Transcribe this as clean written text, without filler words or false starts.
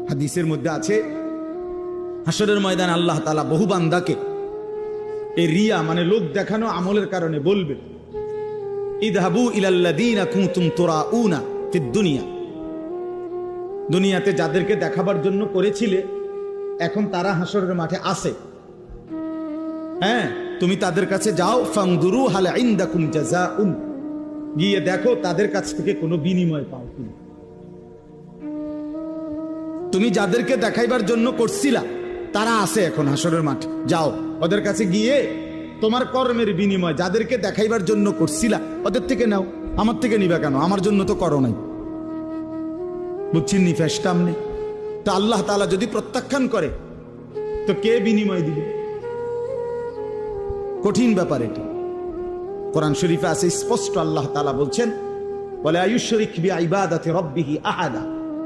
হাদিসের মধ্যে আছে, হাসরের ময়দানে আল্লাহ তাআলা বহু বান্দাকে এই রিয়া মানে লোক দেখানো আমলের কারণে বলবে, ইযহাবু ইলাল্লাযীনা কুনতুম তুরাউনা ফিদ দুনিয়া, দুনিয়াতে যাদেরকে দেখাবার জন্য করেছিলে এখন তারা হাসরের মাঠে আসে, হ্যাঁ তুমি তাদের কাছে যাও, ফানদুরু হাল ইনদাকুম জাযাউন, গিয়ে দেখো তাদের কাছ থেকে কোনো বিনিময় পাও কিনা। তুমি যাদেরকে দেখাইবার জন্য করছিলা তারা আছে এখন হাসরের মাঠে, যাও ওদের কাছে গিয়ে তোমার কর্মের বিনিময় যাদেরকে দেখাইবার জন্য করছিলা ওদের থেকে নাও, আমার থেকে নিবা কেন? আমার জন্য তো করো নাই। বুঝছেন নি ফেসটা আমনে? তা আল্লাহ তাআলা যদি প্রত্যাখ্যান করে তো কে বিনিময় দিবে? কঠিন ব্যাপার এটা। কোরআন শরীফে আছে স্পষ্ট, আল্লাহ তাআলা বলছেন, ওয়ালা ইউশরিক বিইবাদাতি রাব্বিহি আহাদা,